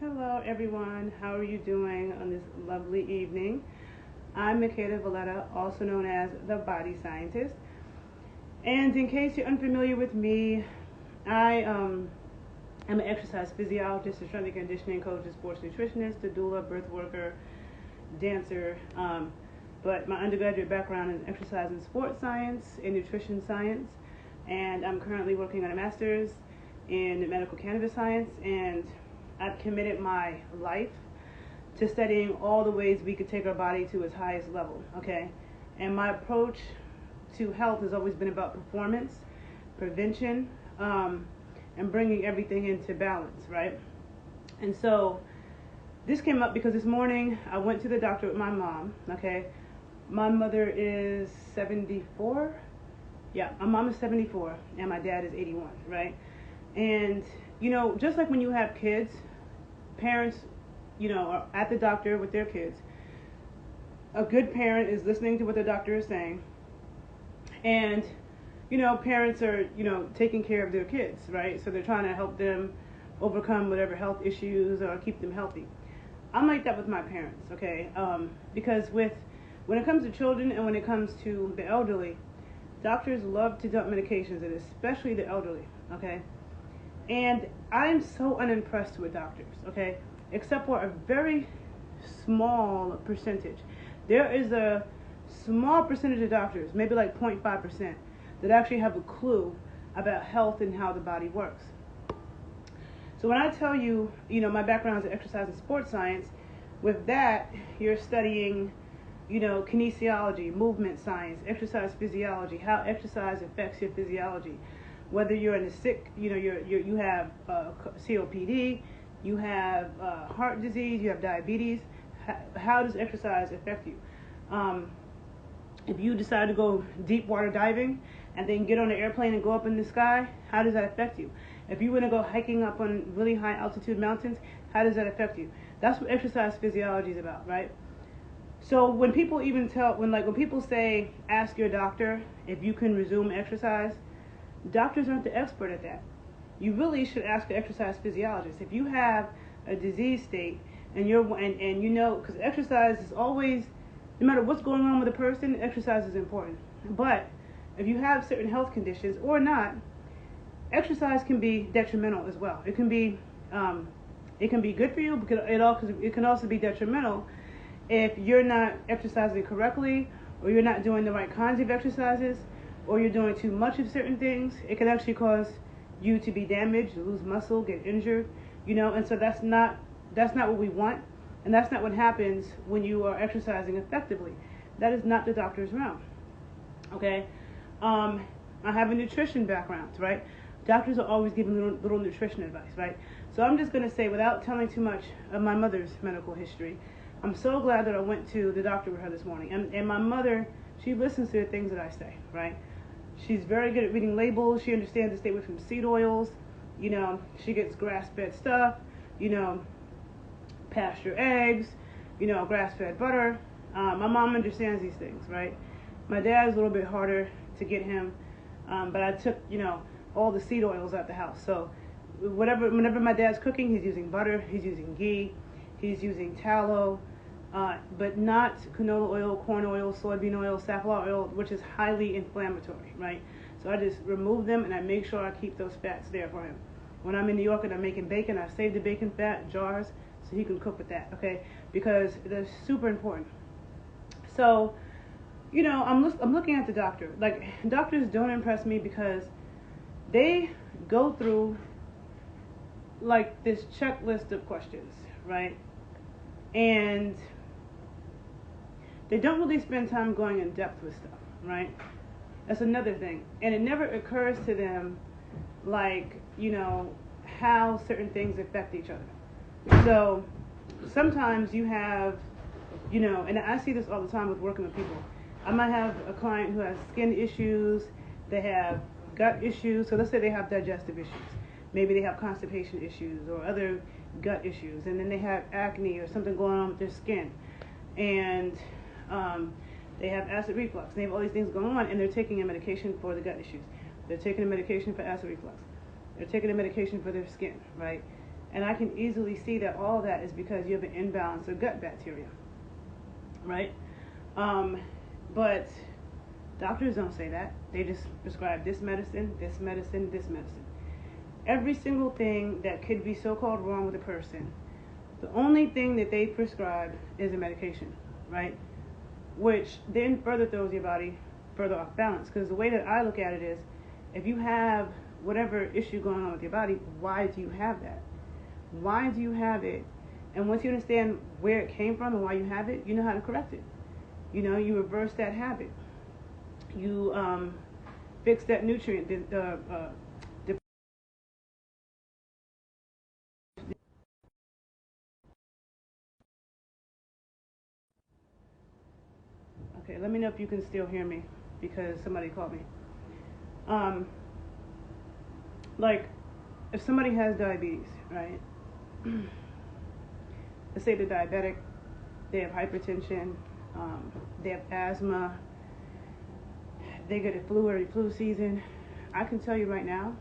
Hello, everyone. How are you doing on this lovely evening? I'm Makeda Valletta, also known as the Body Scientist. And in case you're unfamiliar with me, I am an exercise physiologist, a strength and conditioning coach, a sports nutritionist, a doula, birth worker, dancer. But my undergraduate background is exercise and sports science and nutrition science. And I'm currently working on a master's in medical cannabis science, and I've committed my life to studying all the ways we could take our body to its highest level, okay? And my approach to health has always been about performance, prevention, and bringing everything into balance, right? And so this came up because this morning I went to the doctor with my mom, okay? My mother is 74. Yeah, my mom is 74 and my dad is 81, right? And, just like when you have kids, parents, are at the doctor with their kids. A good parent is listening to what the doctor is saying. And, parents are, taking care of their kids, right? So they're trying to help them overcome whatever health issues or keep them healthy. I'm like that with my parents, okay? Because when it comes to children and when it comes to the elderly, doctors love to dump medications, and especially the elderly, okay? And I'm so unimpressed with doctors, okay? Except for a very small percentage. There is a small percentage of doctors, maybe like 0.5%, that actually have a clue about health and how the body works. So when I tell you, my background is in exercise and sports science, with that, you're studying, kinesiology, movement science, exercise physiology, how exercise affects your physiology. Whether you're in a sick, you have COPD, you have heart disease, you have diabetes. How does exercise affect you? If you decide to go deep water diving and then get on an airplane and go up in the sky, how does that affect you? If you want to go hiking up on really high altitude mountains, how does that affect you? That's what exercise physiology is about, right? So when people when people say, ask your doctor if you can resume exercise, doctors aren't the expert at that. You really should ask an exercise physiologist. If you have a disease state and because exercise is always, no matter what's going on with a person, exercise is important. But if you have certain health conditions or not, exercise can be detrimental as well. It can be good for you, because it can also be detrimental if you're not exercising correctly, or you're not doing the right kinds of exercises, or you're doing too much of certain things. It can actually cause you to be damaged, lose muscle, get injured, and so that's not what we want, and that's not what happens when you are exercising effectively. That is not the doctor's realm, okay? I have a nutrition background, right? Doctors are always giving little nutrition advice, right? So I'm just going to say, without telling too much of my mother's medical history, I'm so glad that I went to the doctor with her this morning. And my mother, she listens to the things that I say, right? She's very good at reading labels. She understands to stay away from seed oils. She gets grass-fed stuff, pasture eggs, grass-fed butter. My mom understands these things, right? My dad is a little bit harder to get him, but I took, all the seed oils out the house. So whenever my dad's cooking, he's using butter, he's using ghee, he's using tallow, but not canola oil, corn oil, soybean oil, safflower oil, which is highly inflammatory, right? So I just remove them, and I make sure I keep those fats there for him. When I'm in New York and I'm making bacon, I save the bacon fat jars so he can cook with that, okay? Because they're super important. So, I'm looking at the doctor. Like, doctors don't impress me because they go through, like, this checklist of questions, right? And they don't really spend time going in depth with stuff, right? That's another thing. And it never occurs to them, like, how certain things affect each other. So sometimes you have, and I see this all the time with working with people. I might have a client who has skin issues, they have gut issues. So let's say they have digestive issues. Maybe they have constipation issues or other gut issues, and then they have acne or something going on with their skin, and they have acid reflux. They have all these things going on, and they're taking a medication for the gut issues. They're taking a medication for acid reflux. They're taking a medication for their skin, right? And I can easily see that all of that is because you have an imbalance of gut bacteria, right? But doctors don't say that. They just prescribe this medicine, this medicine, this medicine. Every single thing that could be so-called wrong with a person, the only thing that they prescribe is a medication, right? Which then further throws your body further off balance. Because the way that I look at it is, if you have whatever issue going on with your body, why do you have that? Why do you have it? And once you understand where it came from and why you have it, you know how to correct it. You know, you reverse that habit. You fix that nutrient. Okay, let me know if you can still hear me because somebody called me. Like, if somebody has diabetes, right? Let's say they're diabetic, they have hypertension, they have asthma, they get a flu season. I can tell you right now,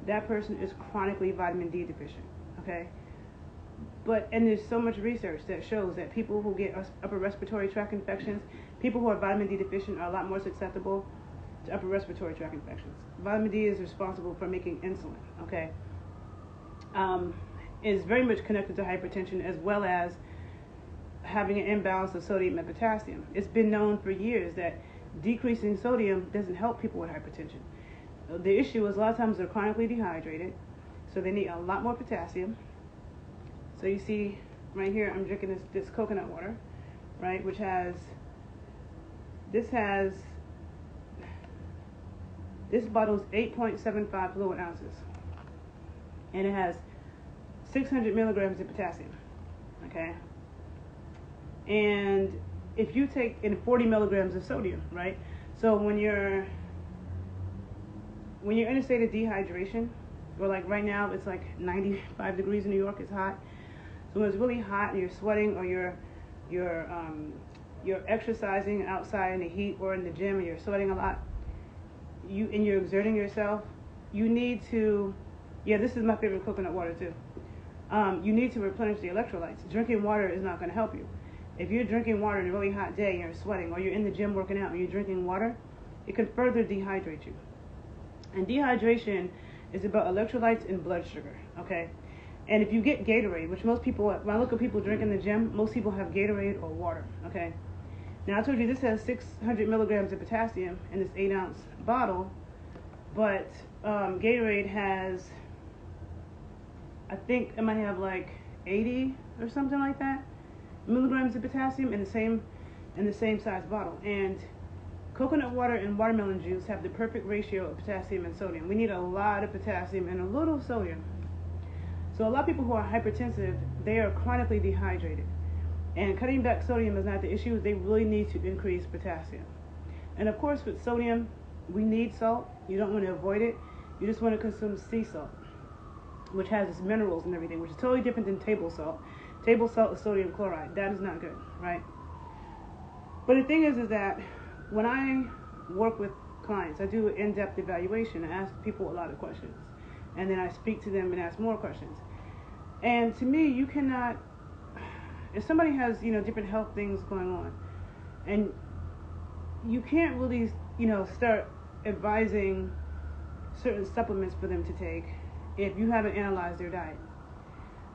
that person is chronically vitamin D deficient, okay? And there's so much research that shows that people who get upper respiratory tract infections, people who are vitamin D deficient are a lot more susceptible to upper respiratory tract infections. Vitamin D is responsible for making insulin, okay? Is very much connected to hypertension as well as having an imbalance of sodium and potassium. It's been known for years that decreasing sodium doesn't help people with hypertension. The issue is a lot of times they're chronically dehydrated, so they need a lot more potassium. So you see right here, I'm drinking this coconut water, right, which has, this bottle's 8.75 fluid ounces, and it has 600 milligrams of potassium, okay? And if you take in 40 milligrams of sodium, right? So when you're in a state of dehydration, or like right now it's like 95 degrees in New York, it's hot. So when it's really hot and you're sweating, or you're exercising outside in the heat or in the gym and you're sweating a lot, and you're exerting yourself, you need to, this is my favorite coconut water too. You need to replenish the electrolytes. Drinking water is not going to help you. If you're drinking water in a really hot day and you're sweating, or you're in the gym working out and you're drinking water, it can further dehydrate you. And dehydration is about electrolytes and blood sugar, okay? And if you get Gatorade, which most people, when I look at people drinking in the gym, most people have Gatorade or water, okay? Now I told you this has 600 milligrams of potassium in this 8-ounce bottle, but Gatorade has, I think it might have like 80 or something like that milligrams of potassium in the same size bottle. And coconut water and watermelon juice have the perfect ratio of potassium and sodium. We need a lot of potassium and a little sodium. So a lot of people who are hypertensive, they are chronically dehydrated. And cutting back sodium is not the issue. They really need to increase potassium. And of course with sodium, we need salt. You don't want to avoid it. You just want to consume sea salt, which has its minerals and everything, which is totally different than table salt. Table salt is sodium chloride. That is not good, right? But the thing is that when I work with clients, I do an in-depth evaluation. I ask people a lot of questions. And then I speak to them and ask more questions. And to me, you cannot, if somebody has, different health things going on, and you can't really, start advising certain supplements for them to take if you haven't analyzed their diet.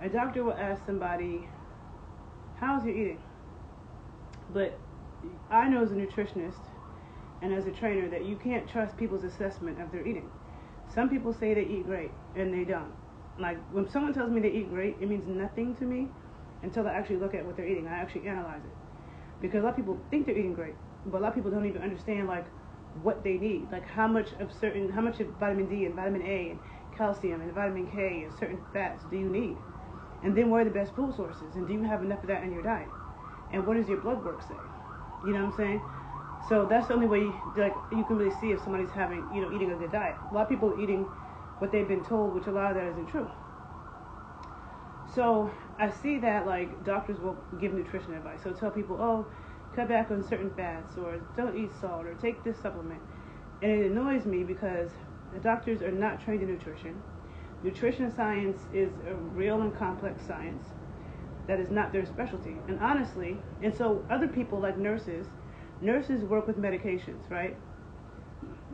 A doctor will ask somebody, how's your eating? But I know as a nutritionist and as a trainer that you can't trust people's assessment of their eating. Some people say they eat great, and they don't. Like, when someone tells me they eat great, it means nothing to me until I actually look at what they're eating. I actually analyze it. Because a lot of people think they're eating great, but a lot of people don't even understand, like, what they need. Like, how much of vitamin D and vitamin A and calcium and vitamin K and certain fats do you need? And then what are the best food sources? And do you have enough of that in your diet? And what does your blood work say? You know what I'm saying? So that's the only way you can really see if somebody's eating a good diet. A lot of people are eating what they've been told, which a lot of that isn't true. So I see that, like, doctors will give nutrition advice. So tell people, oh, cut back on certain fats, or don't eat salt, or take this supplement. And it annoys me because the doctors are not trained in nutrition. Nutrition science is a real and complex science that is not their specialty. And honestly, and so other people like nurses work with medications, right?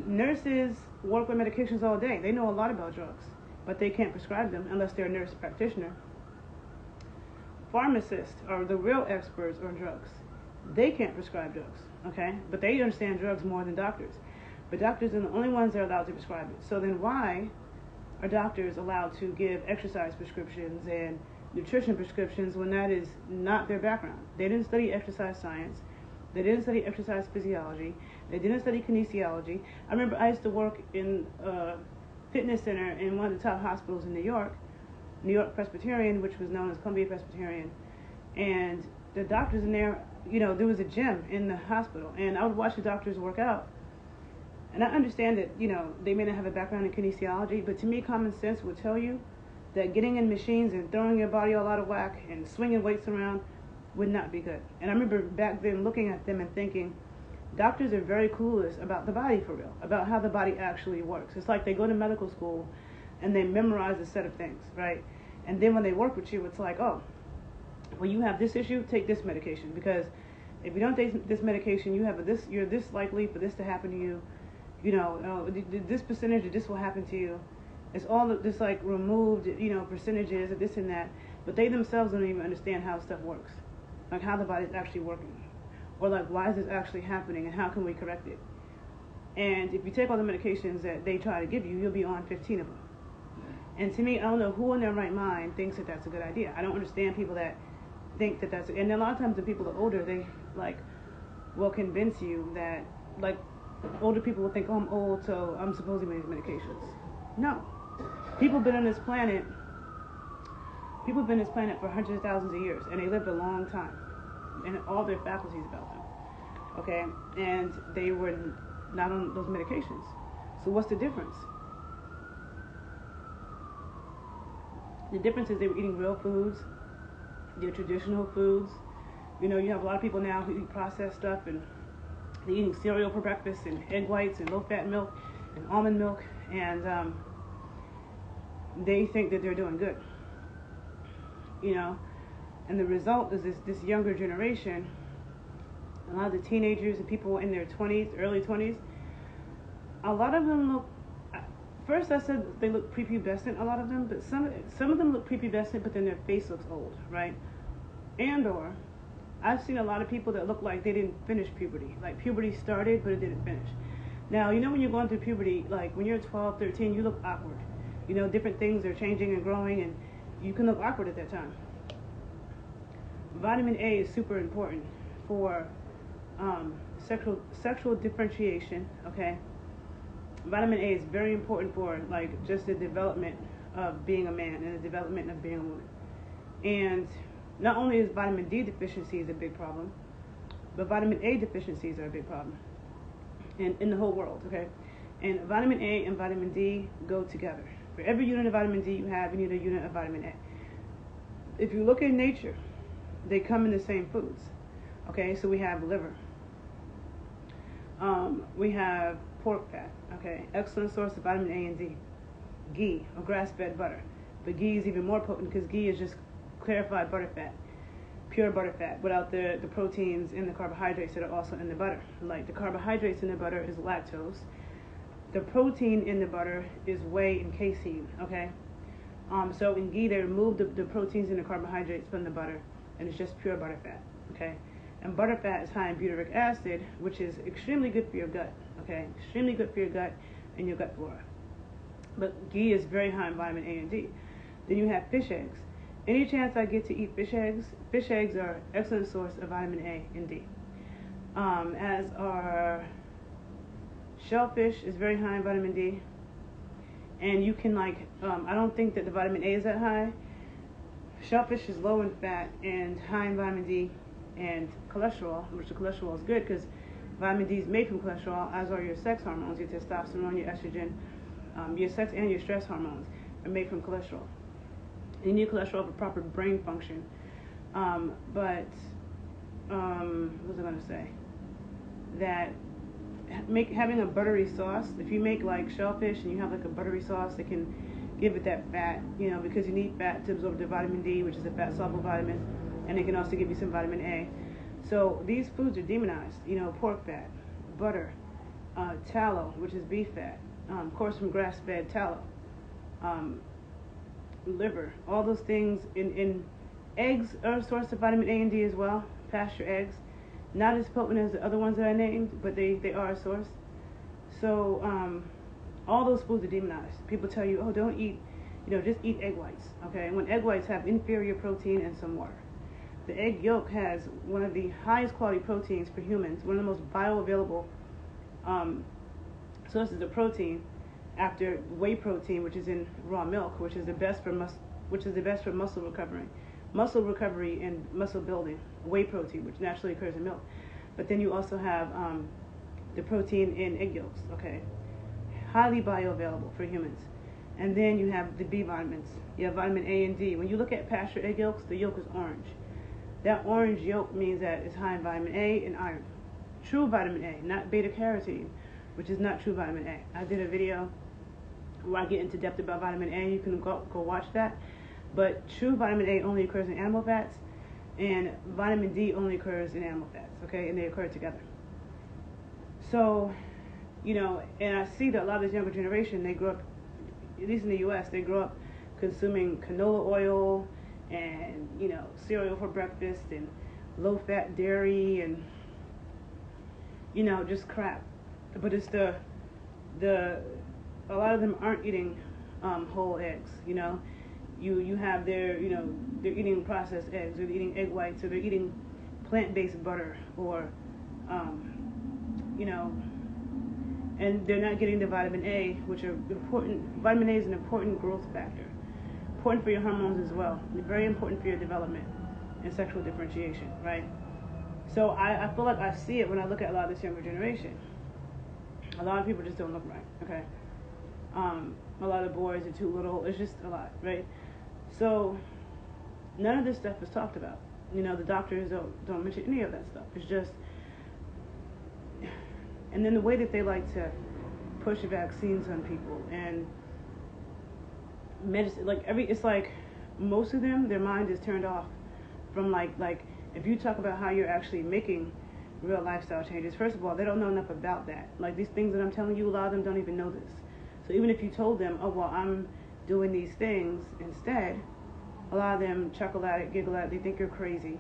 Nurses work with medications all day. They know a lot about drugs, but they can't prescribe them unless they're a nurse practitioner. Pharmacists are the real experts on drugs. They can't prescribe drugs, okay? But they understand drugs more than doctors. But doctors are the only ones that are allowed to prescribe it. So then why are doctors allowed to give exercise prescriptions and nutrition prescriptions when that is not their background? They didn't study exercise science. They didn't study exercise physiology. They didn't study kinesiology. I remember I used to work in a fitness center in one of the top hospitals in New York Presbyterian, which was known as Columbia Presbyterian. And the doctors in there, there was a gym in the hospital, and I would watch the doctors work out. And I understand that, they may not have a background in kinesiology, but to me, common sense would tell you that getting in machines and throwing your body all out of whack and swinging weights around would not be good. And I remember back then looking at them and thinking, doctors are very clueless about the body for real, about how the body actually works. It's like they go to medical school and they memorize a set of things, right? And then when they work with you, it's like, oh, well, you have this issue, take this medication, because if you don't take this medication, you're this likely for this to happen to you. This percentage of this will happen to you. It's all this like removed, percentages of this and that, but they themselves don't even understand how stuff works, like how the body's actually working, or like why is this actually happening and how can we correct it. And if you take all the medications that they try to give you, you'll be on 15 of them. And to me, I don't know who in their right mind thinks that that's a good idea. I don't understand people that think that that's, and a lot of times the people that are older, they will convince you that, older people will think, oh, I'm old, so I'm supposed to be on these medications. No. People have been on this planet for hundreds of thousands of years, and they lived a long time, and all their faculties about them, okay? And they were not on those medications. So what's the difference? The difference is they were eating real foods, their traditional foods. You have a lot of people now who eat processed stuff, and they're eating cereal for breakfast and egg whites and low-fat milk and almond milk, and they think that they're doing good. And the result is this younger generation, a lot of the teenagers and people in their 20s, early 20s, a lot of them look, first I said they look prepubescent, a lot of them, but some of them look prepubescent, but then their face looks old, right? Or I've seen a lot of people that look like they didn't finish puberty. Like puberty started, but it didn't finish. Now, when you're going through puberty, like when you're 12, 13, you look awkward. Different things are changing and growing, and you can look awkward at that time. Vitamin A is super important for sexual differentiation, okay? Vitamin A is very important for just the development of being a man and the development of being a woman. And not only is vitamin D deficiency is a big problem, but vitamin A deficiencies are a big problem in the whole world, okay? And vitamin A and vitamin D go together. For every unit of vitamin D you have, you need a unit of vitamin A. If you look in nature, they come in the same foods, okay? So we have liver. We have pork fat, okay? Excellent source of vitamin A and D. Ghee, or grass-fed butter. But ghee is even more potent because ghee is just clarified butter fat, pure butter fat, without the proteins and the carbohydrates that are also in the butter. Like the carbohydrates in the butter is lactose. The protein in the butter is whey and casein, okay? So in ghee, they remove the proteins and the carbohydrates from the butter, and it's just pure butter fat, okay? And butter fat is high in butyric acid, which is extremely good for your gut, okay? Extremely good for your gut and your gut flora. But ghee is very high in vitamin A and D. Then you have fish eggs. Any chance I get to eat fish eggs are an excellent source of vitamin A and D. As are shellfish is very high in vitamin D. And you can I don't think that the vitamin A is that high. Shellfish is low in fat and high in vitamin D and cholesterol, which the cholesterol is good because vitamin D is made from cholesterol, as are your sex hormones, your testosterone, your estrogen, your sex and your stress hormones are made from cholesterol. You need cholesterol for proper brain function. What was I going to say? That having a buttery sauce, if you make shellfish and you have a buttery sauce, it can give it that fat, because you need fat to absorb the vitamin D, which is a fat-soluble vitamin, and it can also give you some vitamin A. So these foods are demonized, pork fat, butter, tallow, which is beef fat, of course from grass-fed tallow, liver, all those things. In eggs are a source of vitamin A and D as well, pasture eggs. Not as potent as the other ones that I named, but they are a source. So all those foods are demonized. People tell you, oh, don't eat, just eat egg whites, okay? And when egg whites have inferior protein and some water. The egg yolk has one of the highest quality proteins for humans, one of the most bioavailable sources of protein after whey protein, which is in raw milk, which is the best for muscle recovery and muscle building. Whey protein, which naturally occurs in milk. But then you also have the protein in egg yolks, okay? Highly bioavailable for humans. And then you have the B vitamins. You have vitamin A and D. When you look at pasture egg yolks, the yolk is orange. That orange yolk means that it's high in vitamin A and iron. True vitamin A, not beta carotene, which is not true vitamin A. I did a video where I get into depth about vitamin A. You can go watch that. But true vitamin A only occurs in animal fats, and vitamin D only occurs in animal fats, okay? And they occur together. So, and I see that a lot of this younger generation, they grow up, at least in the U.S., they grow up consuming canola oil and, cereal for breakfast and low-fat dairy and, just crap. But it's a lot of them aren't eating whole eggs, You have their, they're eating processed eggs, or they're eating egg whites, or they're eating plant-based butter, or, and they're not getting the vitamin A, which are important. Vitamin A is an important growth factor, important for your hormones as well, very important for your development and sexual differentiation, right? So I feel like I see it when I look at a lot of this younger generation. A lot of people just don't look right, okay? A lot of boys are too little. It's just a lot, right? So none of this stuff is talked about. The doctors don't mention any of that stuff. It's just, and then the way that they like to push vaccines on people and medicine, it's like most of them, their mind is turned off from like if you talk about how you're actually making real lifestyle changes. First of all, they don't know enough about that. Like these things that I'm telling you, a lot of them don't even know this. So even if you told them, oh well, I'm doing these things instead, a lot of them chuckle at it, giggle at it, they think you're crazy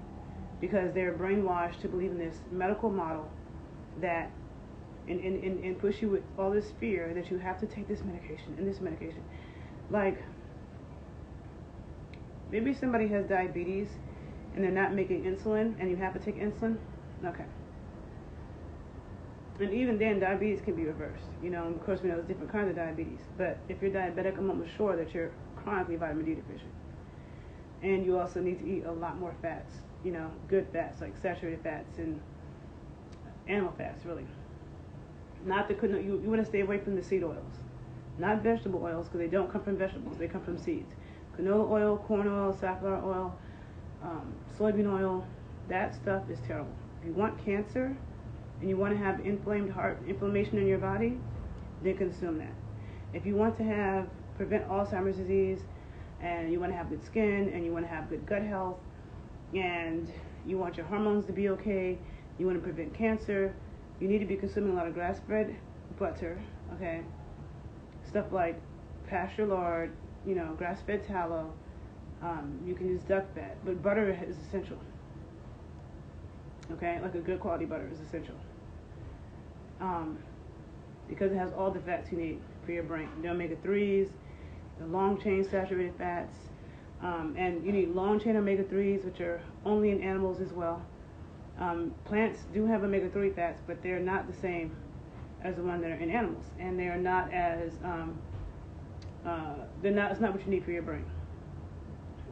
because they're brainwashed to believe in this medical model that and push you with all this fear that you have to take this medication and this medication. Like maybe somebody has diabetes and they're not making insulin and you have to take insulin. Okay. And even then, diabetes can be reversed. And of course, we know there's different kinds of diabetes. But if you're diabetic, I'm almost sure that you're chronically vitamin D deficient. And you also need to eat a lot more fats, good fats, like saturated fats and animal fats, really. Not the, you want to stay away from the seed oils. Not vegetable oils, because they don't come from vegetables. They come from seeds. Canola oil, corn oil, safflower oil, soybean oil, that stuff is terrible. If you want cancer, and you want to have inflammation in your body, then consume that. If you want to prevent Alzheimer's disease, and you want to have good skin, and you want to have good gut health, and you want your hormones to be okay, you want to prevent cancer, you need to be consuming a lot of grass-fed butter, okay? Stuff like pasture lard, grass-fed tallow. You can use duck fat, but butter is essential. Okay, like a good quality butter is essential. Because it has all the fats you need for your brain. The omega-3s, the long-chain saturated fats, and you need long-chain omega-3s, which are only in animals as well. Plants do have omega-3 fats, but they're not the same as the ones that are in animals, and they are not as it's not what you need for your brain.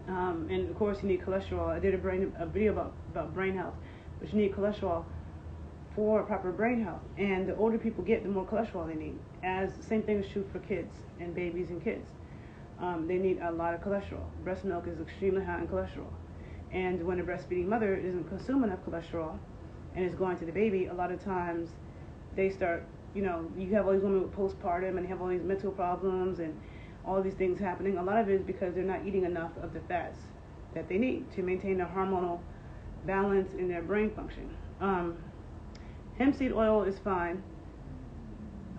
And of course, you need cholesterol. I did a video about brain health, but you need cholesterol for proper brain health. And the older people get, the more cholesterol they need. As the same thing is true for kids and babies and kids. They need a lot of cholesterol. Breast milk is extremely high in cholesterol. And when a breastfeeding mother doesn't consume enough cholesterol and is going to the baby, a lot of times they start, you have all these women with postpartum and they have all these mental problems and all these things happening. A lot of it is because they're not eating enough of the fats that they need to maintain the hormonal balance in their brain function. Hemp seed oil is fine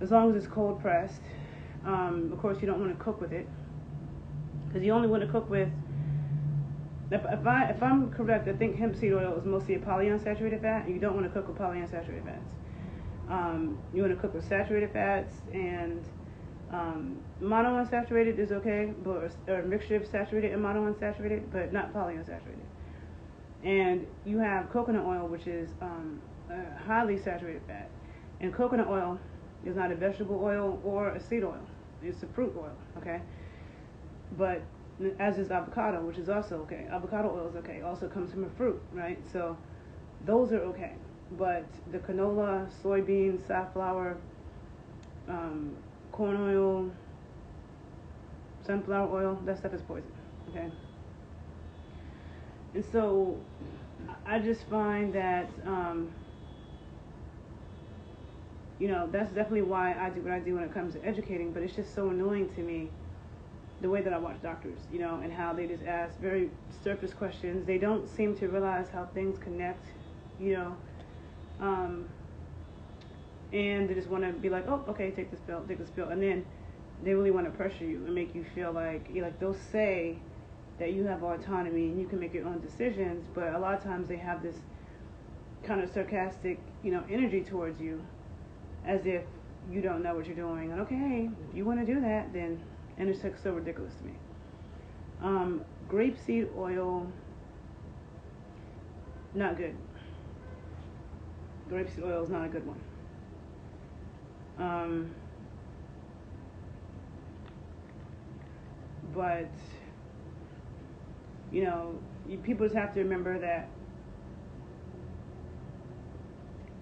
as long as it's cold pressed. Of course, you don't want to cook with it, because you only want to cook with, if I'm correct, I think hemp seed oil is mostly a polyunsaturated fat, and you don't want to cook with polyunsaturated fats. You want to cook with saturated fats, and monounsaturated is okay, but or a mixture of saturated and monounsaturated, but not polyunsaturated. And you have coconut oil, which is a highly saturated fat, and coconut oil is not a vegetable oil or a seed oil. It's a fruit oil, okay? But as is avocado, which is also okay. Avocado oil is okay. Also comes from a fruit, right? So those are okay. But the canola, soybeans, safflower, corn oil, sunflower oil, that stuff is poison, okay? And so I just find that, that's definitely why I do what I do when it comes to educating, but it's just so annoying to me the way that I watch doctors, and how they just ask very surface questions. They don't seem to realize how things connect, and they just want to be like, oh, okay, take this pill, and then they really want to pressure you and make you feel like, they'll say that you have autonomy and you can make your own decisions, but a lot of times they have this kind of sarcastic, energy towards you, as if you don't know what you're doing. And okay, if you want to do that, then, and it's like so ridiculous to me. Grapeseed oil, not good. Grapeseed oil is not a good one. But people just have to remember that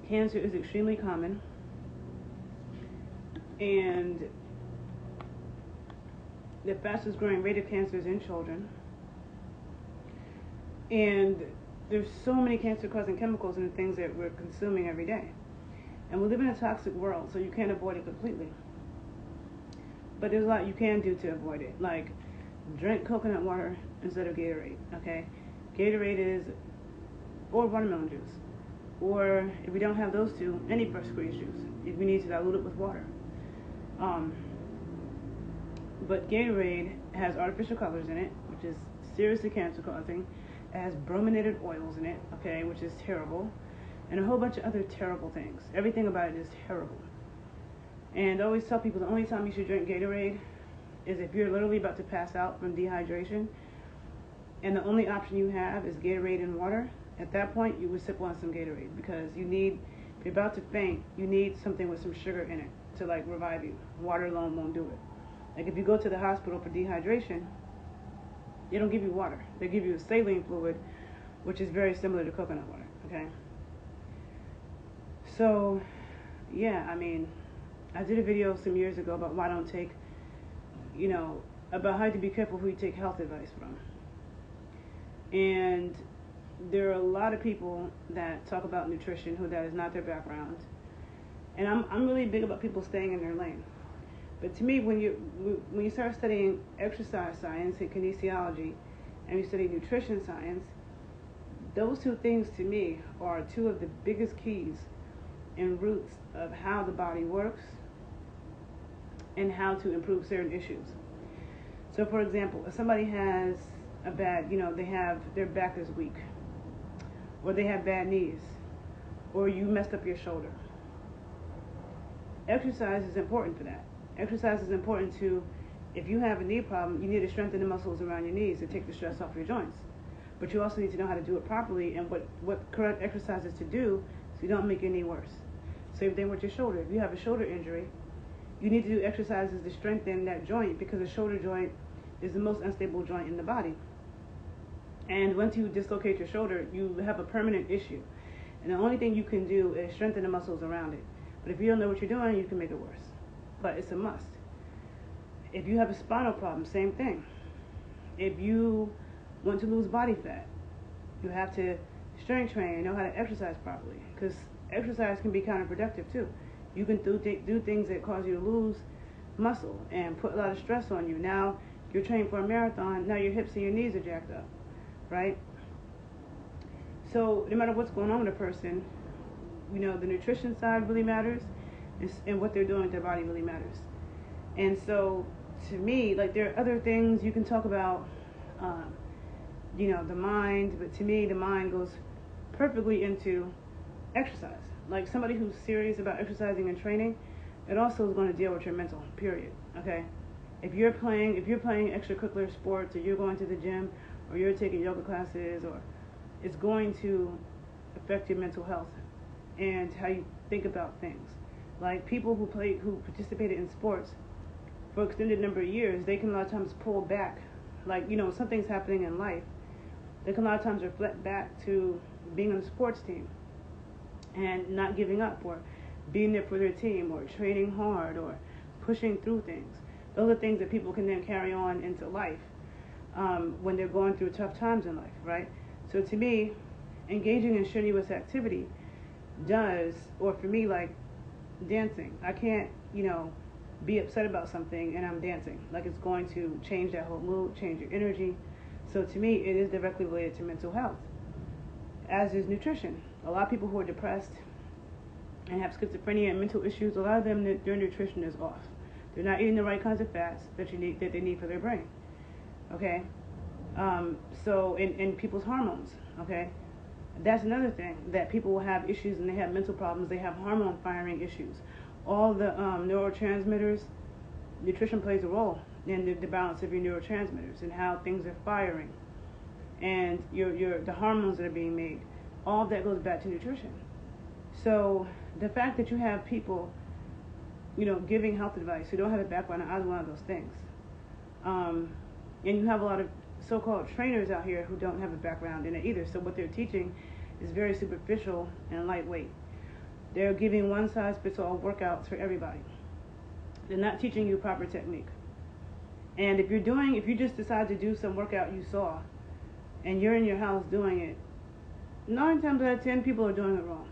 cancer is extremely common, and the fastest growing rate of cancer is in children. And there's so many cancer causing chemicals in the things that we're consuming every day. And we live in a toxic world, so you can't avoid it completely. But there's a lot you can do to avoid it. Like, drink coconut water instead of Gatorade, okay? Gatorade is, or watermelon juice. Or, if we don't have those two, any fresh squeezed juice, if we need to dilute it with water. But Gatorade has artificial colors in it, which is seriously cancer causing. It has brominated oils in it, okay, which is terrible. And a whole bunch of other terrible things. Everything about it is terrible. And I always tell people the only time you should drink Gatorade is if you're literally about to pass out from dehydration, and the only option you have is Gatorade and water. At that point, you would sip on some Gatorade, because if you're about to faint, you need something with some sugar in it to revive you. Water alone won't do it. Like, if you go to the hospital for dehydration, they don't give you water. They give you a saline fluid, which is very similar to coconut water, okay? So, yeah, I did a video some years ago about why I don't take, about how to be careful who you take health advice from. And there are a lot of people that talk about nutrition who that is not their background. And I'm really big about people staying in their lane. But to me, when you start studying exercise science and kinesiology, and you study nutrition science, those two things to me are two of the biggest keys and roots of how the body works and how to improve certain issues. So, for example, if somebody has a bad, their back is weak, or they have bad knees, or you messed up your shoulder, exercise is important for that. Exercise is important to, if you have a knee problem, you need to strengthen the muscles around your knees to take the stress off your joints. But you also need to know how to do it properly and what correct exercises to do so you don't make your knee worse. Same thing with your shoulder. If you have a shoulder injury, you need to do exercises to strengthen that joint, because the shoulder joint is the most unstable joint in the body. And once you dislocate your shoulder, you have a permanent issue. And the only thing you can do is strengthen the muscles around it. But if you don't know what you're doing, you can make it worse. But it's a must. If you have a spinal problem, same thing. If you want to lose body fat, you have to strength train and know how to exercise properly, because exercise can be counterproductive too. You can do things that cause you to lose muscle and put a lot of stress on you. Now you're training for a marathon, now your hips and your knees are jacked up, right? So no matter what's going on with a person, the nutrition side really matters, and what they're doing with their body really matters. And so to me, like, there are other things you can talk about, the mind, but to me the mind goes perfectly into exercise. Like, somebody who's serious about exercising and training, it also is going to deal with your mental, period. Okay? If you're playing extracurricular sports, or you're going to the gym, or you're taking yoga classes, or it's going to affect your mental health and how you think about things. Like, people who participated in sports for an extended number of years, they can a lot of times pull back. Like, something's happening in life, they can a lot of times reflect back to being on a sports team and not giving up, or being there for their team, or training hard, or pushing through things. Those are things that people can then carry on into life when they're going through tough times in life, right? So to me, engaging in strenuous activity does, or for me, like dancing. I can't, be upset about something and I'm dancing. Like, it's going to change that whole mood, change your energy. So to me, it is directly related to mental health, as is nutrition. A lot of people who are depressed and have schizophrenia and mental issues, a lot of them, their nutrition is off. They're not eating the right kinds of fats that they need for their brain. Okay? So, in people's hormones, okay? That's another thing, that people will have issues and they have mental problems, they have hormone firing issues. All the neurotransmitters, nutrition plays a role in the balance of your neurotransmitters and how things are firing, and the hormones that are being made. All of that goes back to nutrition. So the fact that you have people, giving health advice who don't have a background in either one of those things, and you have a lot of so-called trainers out here who don't have a background in it either. So what they're teaching is very superficial and lightweight. They're giving one-size-fits-all workouts for everybody. They're not teaching you proper technique. And if you just decide to do some workout you saw, and you're in your house doing it, 9 times out of 10 people are doing it wrong.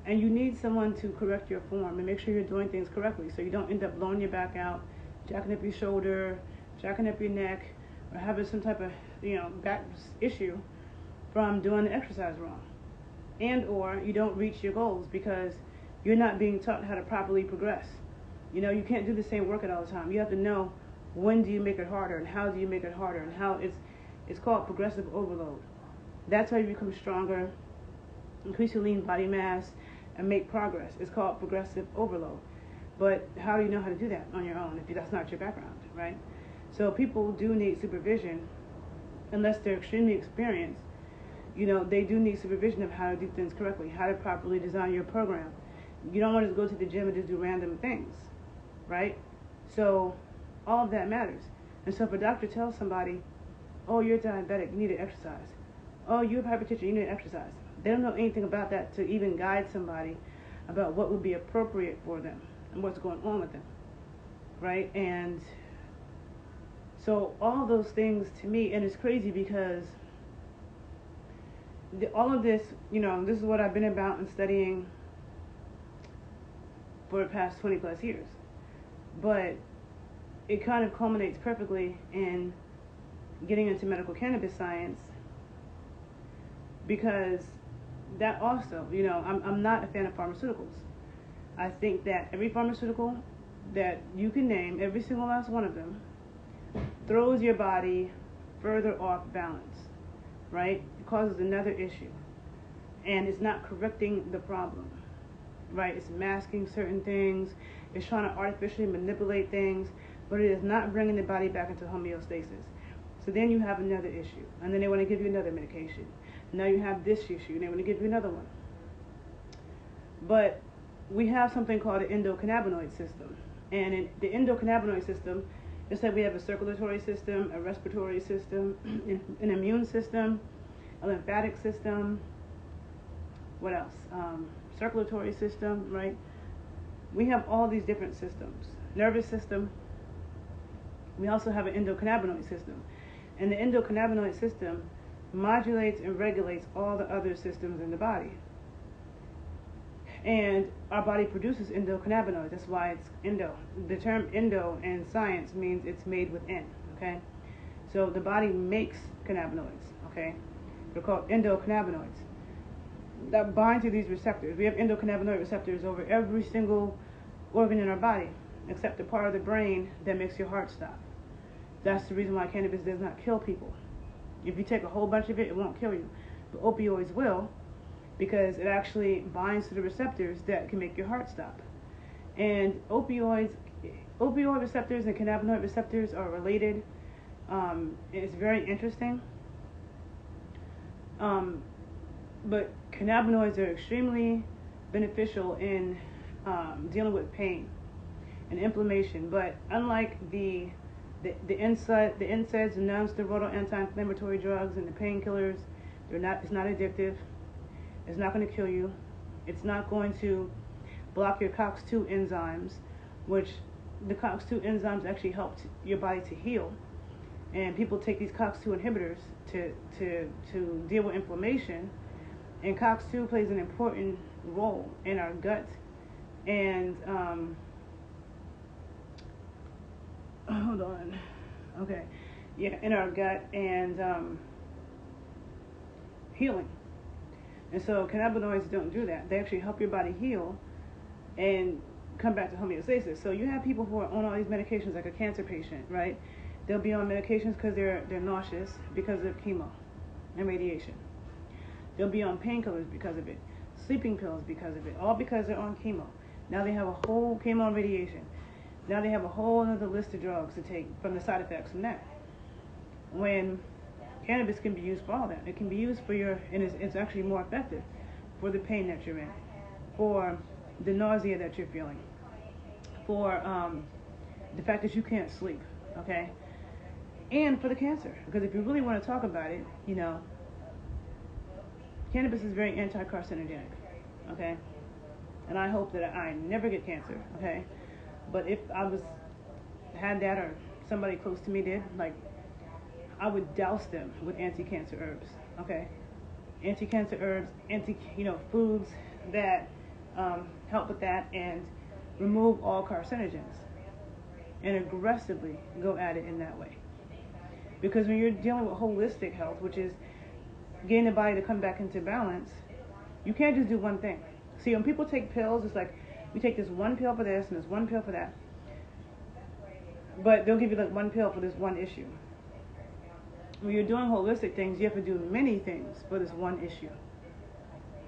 And you need someone to correct your form and make sure you're doing things correctly, so you don't end up blowing your back out, jacking up your shoulder, jacking up your neck, or having some type of back issue from doing the exercise wrong. And or you don't reach your goals because you're not being taught how to properly progress. You can't do the same workout all the time. You have to know when do you make it harder, and how do you make it harder, and how it's called progressive overload. That's how you become stronger, increase your lean body mass, and make progress. It's called progressive overload. But how do you know how to do that on your own if that's not your background, right? So people do need supervision, unless they're extremely experienced. They do need supervision of how to do things correctly, how to properly design your program. You don't want to go to the gym and just do random things, right? So all of that matters. And so if a doctor tells somebody, oh, you're diabetic, you need to exercise. Oh, you have hypertension, you need to exercise. They don't know anything about that to even guide somebody about what would be appropriate for them and what's going on with them, right? And so all those things to me, and it's crazy because all of this, this is what I've been about and studying for the past 20 plus years. But it kind of culminates perfectly in getting into medical cannabis science, because that also, I'm not a fan of pharmaceuticals. I think that every pharmaceutical that you can name, every single last one of them, throws your body further off balance, right? It causes another issue. And it's not correcting the problem, right? It's masking certain things. It's trying to artificially manipulate things, but it is not bringing the body back into homeostasis. So then you have another issue. And then they want to give you another medication. Now you have this issue, and they want to give you another one. But we have something called the endocannabinoid system. And in the endocannabinoid system, it's like we have a circulatory system, a respiratory system, an immune system, a lymphatic system. What else? Circulatory system, right? We have all these different systems. Nervous system. We also have an endocannabinoid system. And the endocannabinoid system modulates and regulates all the other systems in the body. And our body produces endocannabinoids. That's why it's endo. The term endo in science means it's made within, okay? So the body makes cannabinoids, okay? They're called endocannabinoids that bind to these receptors. We have endocannabinoid receptors over every single organ in our body, except the part of the brain that makes your heart stop. That's the reason why cannabis does not kill people. If you take a whole bunch of it, it won't kill you. But opioids will, because it actually binds to the receptors that can make your heart stop. And opioid receptors and cannabinoid receptors are related. It's very interesting. But cannabinoids are extremely beneficial in dealing with pain and inflammation. But unlike the NSAIDs, the non-steroidal anti-inflammatory drugs, and the painkillers, it's not addictive. It's not going to kill you. It's not going to block your COX-2 enzymes, which the COX-2 enzymes actually help your body to heal. And people take these COX-2 inhibitors to deal with inflammation. And COX-2 plays an important role in our gut and hold on. Okay. Yeah, in our gut and healing. And so cannabinoids don't do that. They actually help your body heal and come back to homeostasis. So you have people who are on all these medications, like a cancer patient, right? They'll be on medications because they're nauseous because of chemo and radiation. They'll be on painkillers because of it, sleeping pills because of it, all because they're on chemo. Now they have a whole chemo and radiation. Now they have a whole other list of drugs to take from the side effects from that. When cannabis can be used for all that. It can be used for and it's actually more effective for the pain that you're in, for the nausea that you're feeling, for the fact that you can't sleep, okay? And for the cancer. Because if you really want to talk about it, cannabis is very anti-carcinogenic, okay? And I hope that I never get cancer, okay? But if I had that or somebody close to me did, I would douse them with anti-cancer herbs, okay? Anti-cancer herbs, foods that help with that and remove all carcinogens and aggressively go at it in that way. Because when you're dealing with holistic health, which is getting the body to come back into balance, you can't just do one thing. See, when people take pills, it's like, you take this one pill for this and this one pill for that. But they'll give you one pill for this one issue. When you're doing holistic things, you have to do many things for this one issue.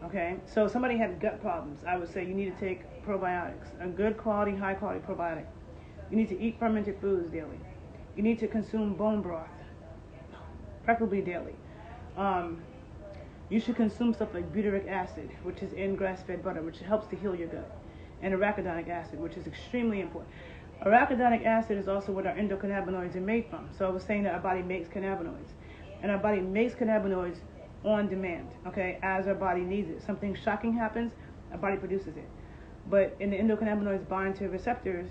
Okay? So if somebody had gut problems, I would say you need to take probiotics, a good quality, high quality probiotic. You need to eat fermented foods daily. You need to consume bone broth, preferably daily. You should consume stuff like butyric acid, which is in grass-fed butter, which helps to heal your gut, and arachidonic acid, which is extremely important. Arachidonic acid is also what our endocannabinoids are made from. So I was saying that our body makes cannabinoids, and our body makes cannabinoids on demand, okay, as our body needs it. Something shocking happens, our body produces it. But the endocannabinoids bind to receptors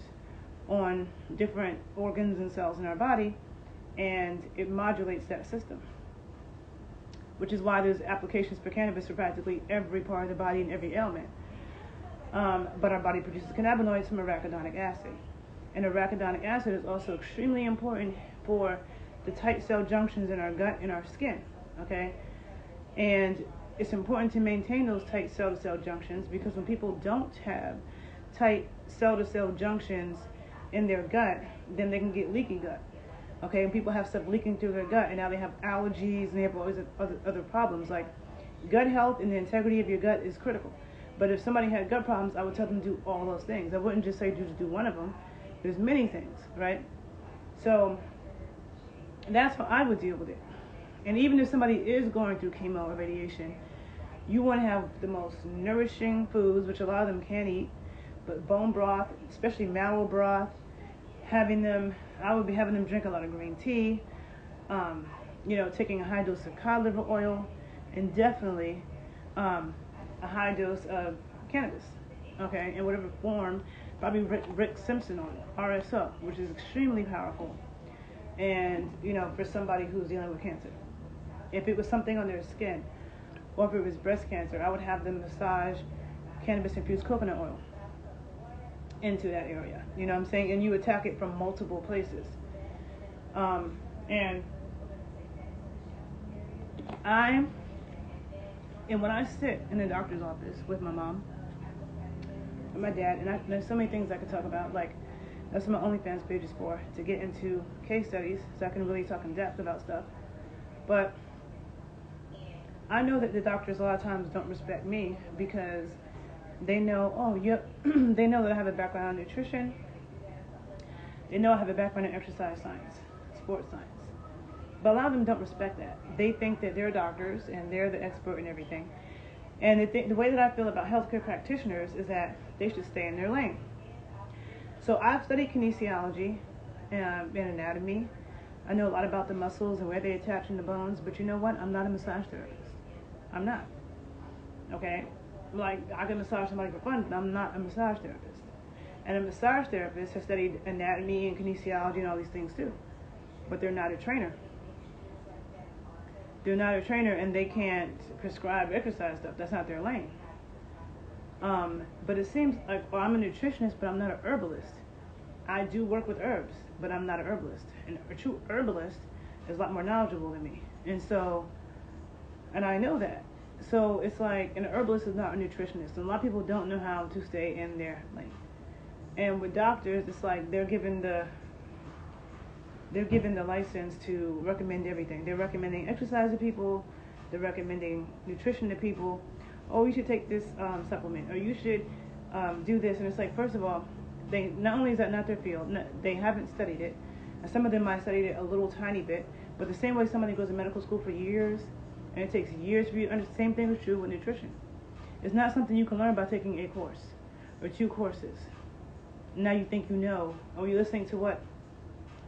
on different organs and cells in our body, and it modulates that system, which is why there's applications for cannabis for practically every part of the body and every ailment. But our body produces cannabinoids from arachidonic acid. And arachidonic acid is also extremely important for the tight cell junctions in our gut and our skin, okay? And it's important to maintain those tight cell-to-cell junctions, because when people don't have tight cell-to-cell junctions in their gut, then they can get leaky gut. Okay, and people have stuff leaking through their gut, and now they have allergies, and they have all these other problems. Like, gut health and the integrity of your gut is critical. But if somebody had gut problems, I would tell them to do all those things. I wouldn't just say just do one of them. There's many things, right? So that's how I would deal with it. And even if somebody is going through chemo or radiation, you want to have the most nourishing foods, which a lot of them can't eat, but bone broth, especially marrow broth, I would be having them drink a lot of green tea, taking a high dose of cod liver oil, and definitely a high dose of cannabis, okay, in whatever form, probably Rick Simpson oil, RSO, which is extremely powerful, and, for somebody who's dealing with cancer. If it was something on their skin, or if it was breast cancer, I would have them massage cannabis-infused coconut oil into that area. You know what I'm saying? And you attack it from multiple places. And when I sit in the doctor's office with my mom and my dad, and there's so many things I could talk about, like that's what my OnlyFans page is for, to get into case studies so I can really talk in depth about stuff. But I know that the doctors a lot of times don't respect me because they know, they know that I have a background in nutrition. They know I have a background in exercise science, sports science. But a lot of them don't respect that. They think that they're doctors and they're the expert in everything. And the way that I feel about healthcare practitioners is that they should stay in their lane. So I've studied kinesiology and anatomy. I know a lot about the muscles and where they attach in the bones, but you know what? I'm not a massage therapist. I'm not. Okay? Like, I can massage somebody for fun, but I'm not a massage therapist. And a massage therapist has studied anatomy and kinesiology and all these things too. But they're not a trainer. They're not a trainer, and they can't prescribe exercise stuff. That's not their lane. But it seems like, well, I'm a nutritionist, but I'm not an herbalist. I do work with herbs, but I'm not an herbalist. And a true herbalist is a lot more knowledgeable than me. And I know that. So it's like, an herbalist is not a nutritionist. And a lot of people don't know how to stay in their lane. And with doctors, it's like they're given the license to recommend everything. They're recommending exercise to people. They're recommending nutrition to people. Oh, you should take this supplement, or you should do this. And it's like, first of all, they not only is that not their field, they haven't studied it. And some of them might studied it a little tiny bit, but the same way somebody goes to medical school for years, and it takes years for you to understand. The same thing is true with nutrition. It's not something you can learn by taking a course or 2 courses. Now you think you know, or you're listening to what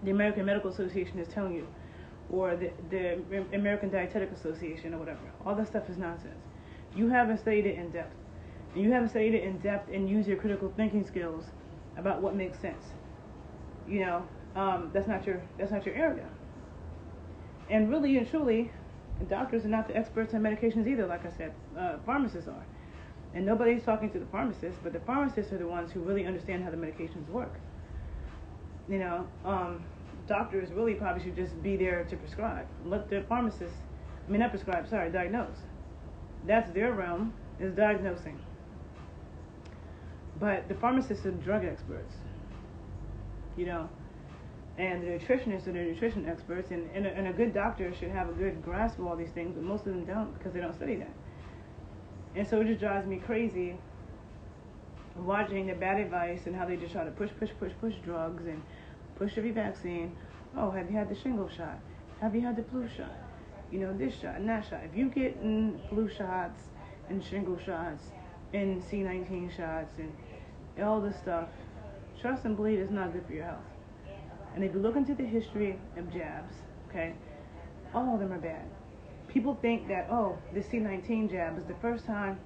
the American Medical Association is telling you, or the American Dietetic Association, or whatever. All that stuff is nonsense. You haven't studied it in depth. And you haven't studied it in depth and used your critical thinking skills about what makes sense. You know, that's not your area. And really and truly, doctors are not the experts on medications either. Like I said, pharmacists are. And nobody's talking to the pharmacists, but the pharmacists are the ones who really understand how the medications work. You know, doctors really probably should just be there to prescribe. Let the pharmacists, diagnose. That's their realm, is diagnosing. But the pharmacists are drug experts, you know, and the nutritionists are the nutrition experts, and a good doctor should have a good grasp of all these things, but most of them don't because they don't study that. And so it just drives me crazy watching the bad advice and how they just try to push drugs and push every vaccine. Oh, have you had the shingle shot? Have you had the flu shot? You know, this shot and that shot. If you get flu shots and shingle shots and C19 shots and all this stuff, trust and believe it's not good for your health. And if you look into the history of jabs, okay, all of them are bad. People think that, oh, the C19 jab is the first time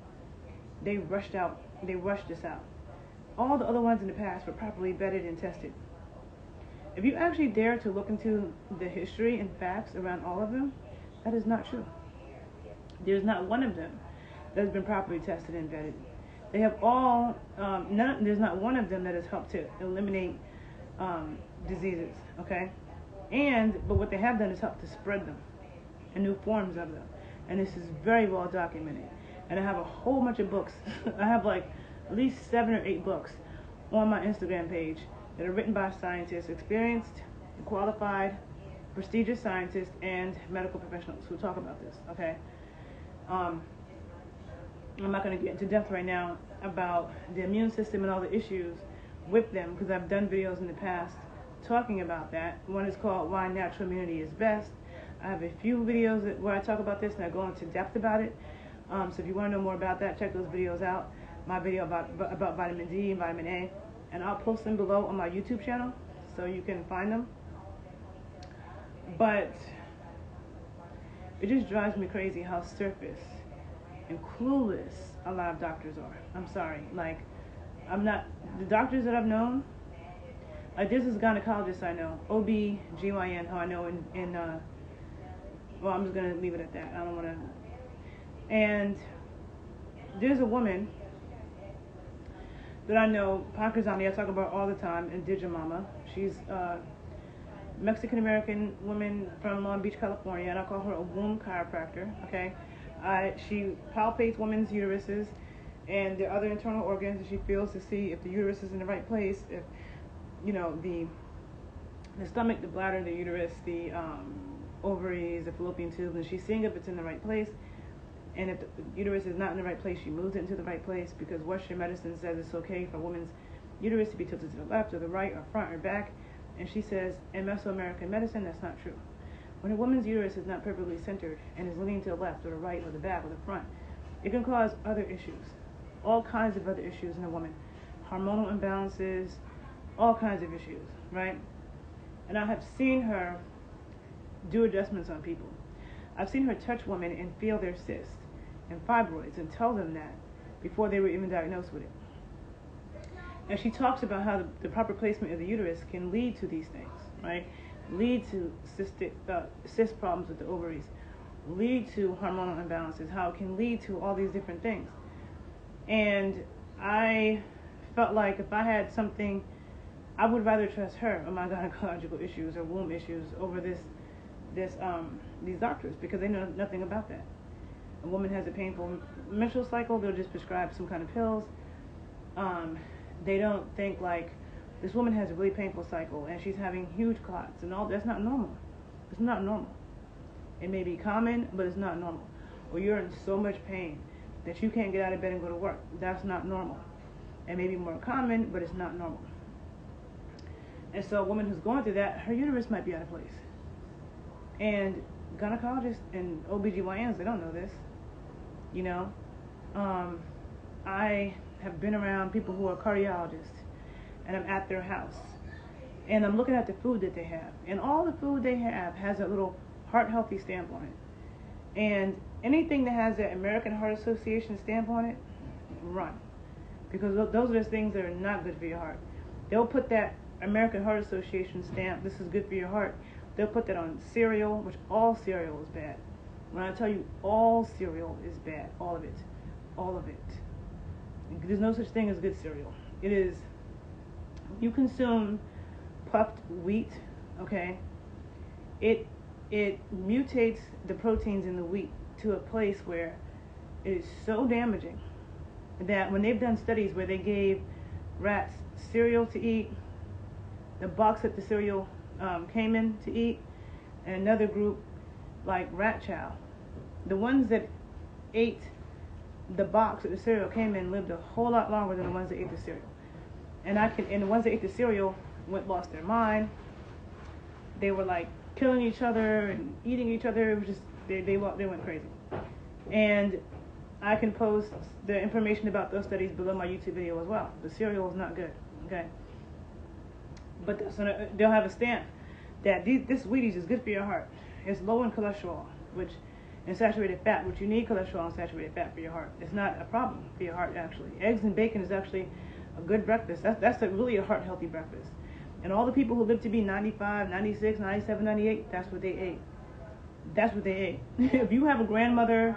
they rushed this out. All the other ones in the past were properly vetted and tested. If you actually dare to look into the history and facts around all of them, that is not true. There's not one of them that has been properly tested and vetted. They have all, there's not one of them that has helped to eliminate diseases, okay? But what they have done is helped to spread them and new forms of them. And this is very well documented. And I have a whole bunch of books. I have like at least 7 or 8 books on my Instagram page that are written by scientists, experienced, qualified, prestigious scientists, and medical professionals who talk about this, okay? I'm not going to get into depth right now about the immune system and all the issues with them, because I've done videos in the past talking about that. One is called Why Natural Immunity is Best. I have a few videos where I talk about this and I go into depth about it. So if you want to know more about that, check those videos out. My video about vitamin D and vitamin A. And I'll post them below on my YouTube channel so you can find them. But it just drives me crazy how surface and clueless a lot of doctors are. I'm sorry. Like, the doctors that I've known, like there's this gynecologist I know, OB-GYN, who I know well, I'm just going to leave it at that. I don't want to. And there's a woman that I know, Pakistani, I talk about all the time, and Digimama. She's Mexican American woman from Long Beach, California, and I call her a womb chiropractor. Okay, she palpates women's uteruses and the other internal organs, and she feels to see if the uterus is in the right place, if the stomach, the bladder, the uterus, the ovaries, the fallopian tubes, and she's seeing if it's in the right place. And if the uterus is not in the right place, she moves it into the right place, because Western medicine says it's okay for a woman's uterus to be tilted to the left or the right or front or back. And she says in Mesoamerican medicine, that's not true. When a woman's uterus is not perfectly centered and is leaning to the left or the right or the back or the front, it can cause other issues, all kinds of other issues in a woman, hormonal imbalances, all kinds of issues, right? And I have seen her do adjustments on people. I've seen her touch women and feel their cysts and fibroids and tell them that before they were even diagnosed with it. And she talks about how the proper placement of the uterus can lead to these things, right? Lead to cyst problems with the ovaries, lead to hormonal imbalances, how it can lead to all these different things. And I felt like if I had something, I would rather trust her on my gynecological issues or womb issues over these doctors, because they know nothing about that. A woman has a painful menstrual cycle, they'll just prescribe some kind of pills. They don't think like, this woman has a really painful cycle and she's having huge clots and all. That's not normal. It's not normal. It may be common, but it's not normal. Or you're in so much pain that you can't get out of bed and go to work. That's not normal. It may be more common, but it's not normal. And so a woman who's going through that, her uterus might be out of place. And gynecologists and OBGYNs, they don't know this. I have been around people who are cardiologists, and I'm at their house, and I'm looking at the food that they have, and all the food they have has a little heart healthy stamp on it. And anything that has that American Heart Association stamp on it, run, because those are the things that are not good for your heart. They'll put that American Heart Association stamp, this is good for your heart, they'll put that on cereal, which all cereal is bad. When I tell you all cereal is bad, all of it. There's no such thing as good cereal. It is, you consume puffed wheat, okay, it mutates the proteins in the wheat to a place where it is so damaging that when they've done studies where they gave rats cereal to eat, the box that the cereal came in to eat, and another group like rat chow, the ones that ate the box that the cereal came in lived a whole lot longer than the ones that ate the cereal. And the ones that ate the cereal lost their mind. They were like killing each other and eating each other. It was just they went crazy. And I can post the information about those studies below my YouTube video as well. The cereal is not good, okay? But so they'll have a stamp that this Wheaties is good for your heart. It's low in cholesterol, and saturated fat, which you need cholesterol and saturated fat for your heart. It's not a problem for your heart, actually. Eggs and bacon is actually a good breakfast. That's really a heart-healthy breakfast. And all the people who live to be 95, 96, 97, 98, that's what they ate. That's what they ate. If you have a grandmother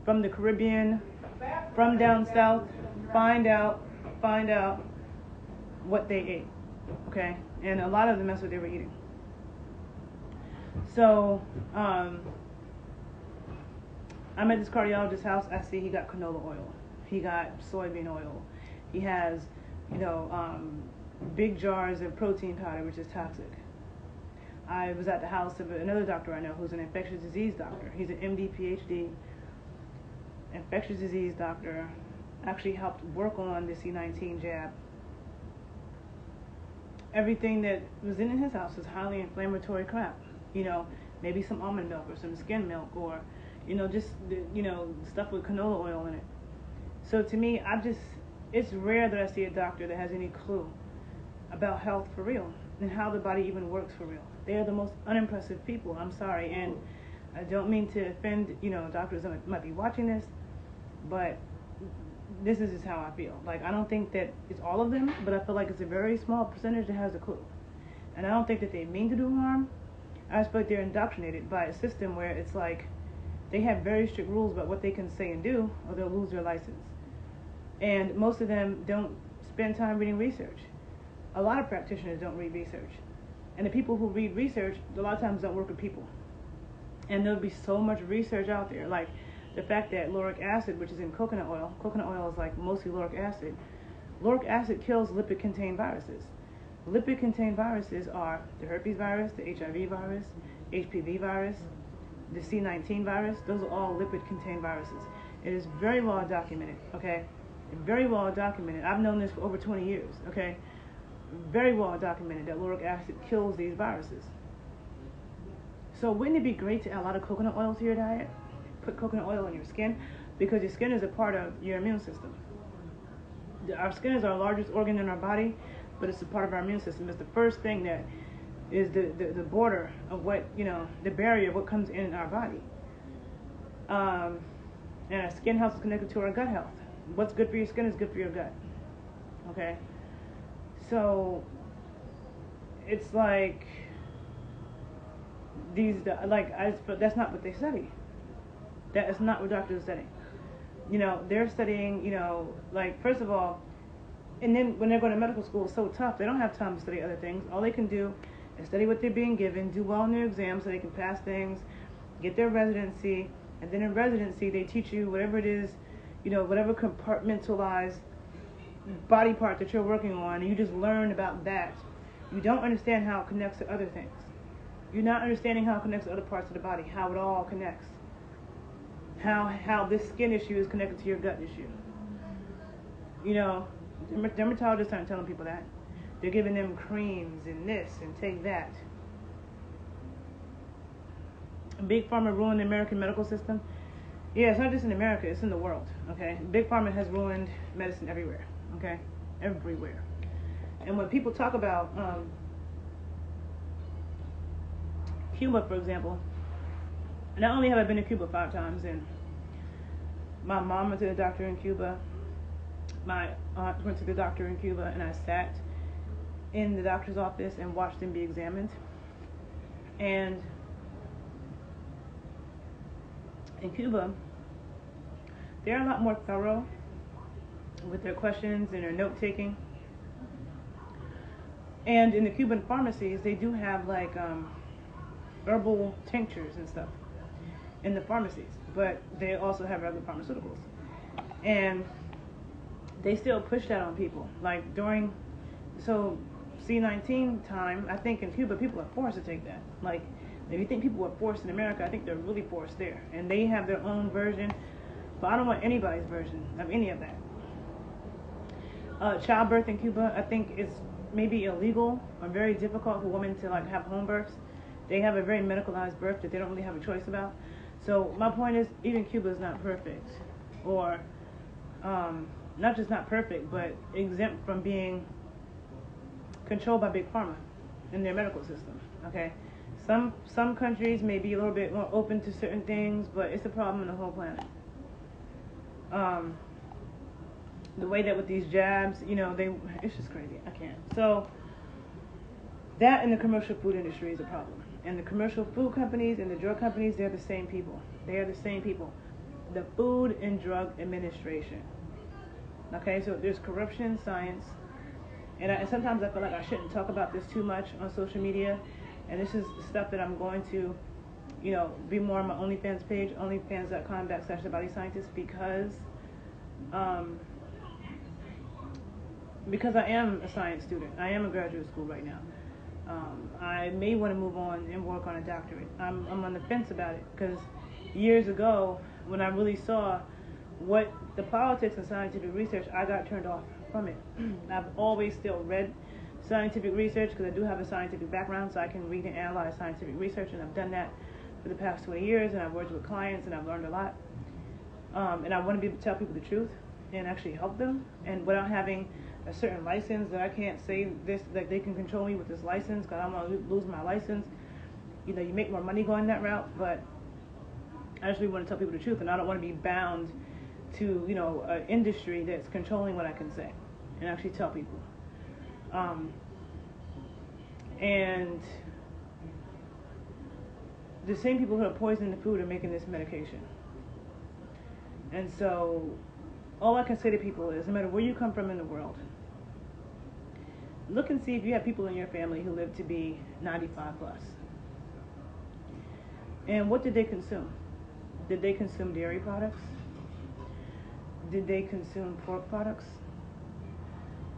from the Caribbean, from down south, find out what they ate, okay? And a lot of them, that's what they were eating. So, I'm at this cardiologist's house. I see he got canola oil. He got soybean oil. He has, big jars of protein powder, which is toxic. I was at the house of another doctor I know who's an infectious disease doctor. He's an MD, PhD, infectious disease doctor. Actually helped work on the C19 jab. Everything that was in his house was highly inflammatory crap. Maybe some almond milk or some skim milk, or just stuff with canola oil in it. So to me, it's rare that I see a doctor that has any clue about health for real and how the body even works for real. They are the most unimpressive people. I'm sorry, and I don't mean to offend doctors that might be watching this, but this is just how I feel. Like, I don't think that it's all of them, but I feel like it's a very small percentage that has a clue. And I don't think that they mean to do harm. I just feel like they're indoctrinated by a system where it's like they have very strict rules about what they can say and do, or they'll lose their license. And most of them don't spend time reading research. A lot of practitioners don't read research. And the people who read research, a lot of times don't work with people. And there'll be so much research out there. Like the fact that lauric acid, which is in coconut oil is like mostly lauric acid. Lauric acid kills lipid-contained viruses. Lipid-contained viruses are the herpes virus, the HIV virus, HPV virus, the C19 virus. Those are all lipid-contained viruses. It is very well documented, okay? Very well documented. I've known this for over 20 years, okay? Very well documented that lauric acid kills these viruses. So wouldn't it be great to add a lot of coconut oil to your diet? Put coconut oil in your skin, because your skin is a part of your immune system. Our skin is our largest organ in our body, but it's a part of our immune system. It's the first thing that is the border of what, the barrier of what comes in our body. And our skin health is connected to our gut health. What's good for your skin is good for your gut. Okay? So it's like that's not what they study. That is not what doctors are studying. They're studying, first of all, and then when they're going to medical school, it's so tough. They don't have time to study other things. All they can do is study what they're being given, do well in their exams so they can pass things, get their residency, and then in residency they teach you whatever it is, whatever compartmentalized body part that you're working on, and you just learn about that. You don't understand how it connects to other things. You're not understanding how it connects to other parts of the body, how it all connects. How this skin issue is connected to your gut issue. Dermatologists aren't telling people that. They're giving them creams and this and take that. Big Pharma ruined the American medical system. Yeah, it's not just in America, it's in the world, okay? Big Pharma has ruined medicine everywhere, okay? Everywhere. And when people talk about Cuba, for example, not only have I been to Cuba 5 times, and my mom went to the doctor in Cuba, my aunt went to the doctor in Cuba, and I sat in the doctor's office and watched them be examined. And in Cuba, they're a lot more thorough with their questions and their note-taking. And in the Cuban pharmacies, they do have herbal tinctures and stuff in the pharmacies, but they also have regular pharmaceuticals. And they still push that on people. So C19 time, I think in Cuba people are forced to take that. If you think people were forced in America, I think they're really forced there. And they have their own version, but I don't want anybody's version of any of that. Childbirth in Cuba, I think it's maybe illegal or very difficult for women to have home births. They have a very medicalized birth that they don't really have a choice about. So my point is, even Cuba is not perfect, or not just not perfect, but exempt from being controlled by Big Pharma in their medical system. Okay, some countries may be a little bit more open to certain things, but it's a problem in the whole planet. The way that with these jabs, it's just crazy. I can't. So that in the commercial food industry is a problem. And the commercial food companies and the drug companies, they're the same people. They are the same people. The Food and Drug Administration. Okay, so there's corruption in science. And sometimes I feel like I shouldn't talk about this too much on social media. And this is stuff that I'm going to, be more on my OnlyFans page, onlyfans.com/thebodyscientist, because I am a science student. I am in graduate school right now. I may want to move on and work on a doctorate. I'm on the fence about it, because years ago, when I really saw what the politics of scientific research, I got turned off from it. I've always still read scientific research because I do have a scientific background, so I can read and analyze scientific research, and I've done that for the past 20 years, and I've worked with clients, and I've learned a lot. And I want to be able to tell people the truth and actually help them, and without having a certain license that I can't say this, that they can control me with this license because I don't want to lose my license. You make more money going that route, but I actually want to tell people the truth, and I don't want to be bound to, an industry that's controlling what I can say and actually tell people. And the same people who are poisoning the food are making this medication. And so all I can say to people is, no matter where you come from in the world, look and see if you have people in your family who live to be 95 plus. And what did they consume? Did they consume dairy products? Did they consume pork products?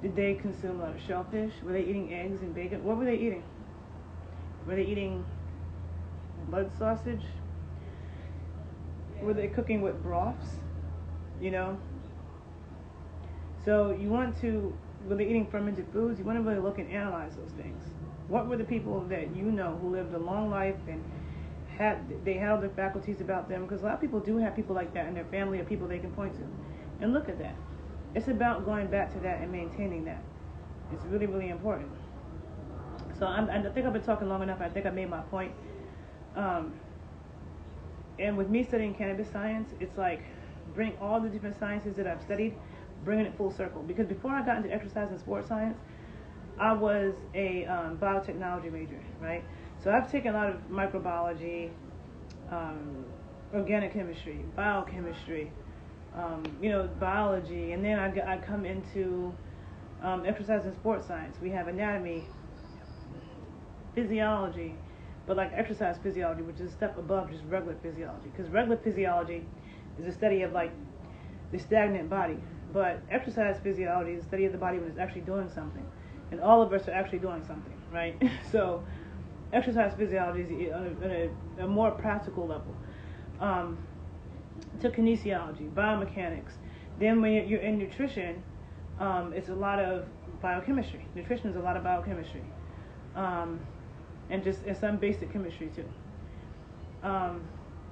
Did they consume a lot of shellfish? Were they eating eggs and bacon? What were they eating? Were they eating blood sausage? Were they cooking with broths? You know? So you want to, were they eating fermented foods? You want to really look and analyze those things. What were the people that you know who lived a long life and they had all their faculties about them? Because a lot of people do have people like that in their family or people they can point to. And look at that. It's about going back to that and maintaining that. It's really, really important. So I think I've been talking long enough. I think I made my point. And with me studying cannabis science, it's like bring all the different sciences that I've studied, bringing it full circle. Because before I got into exercise and sports science, I was a biotechnology major, right? So I've taken a lot of microbiology, organic chemistry, biochemistry, biology, and then I come into exercise and sports science. We have anatomy, physiology, but like exercise physiology, which is a step above just regular physiology. Because regular physiology is a study of like the stagnant body, but exercise physiology is a study of the body when it's actually doing something. And all of us are actually doing something, right? So exercise physiology is on a more practical level. To kinesiology, biomechanics. Then when you're in nutrition, it's a lot of biochemistry. Nutrition is a lot of biochemistry. And some basic chemistry too.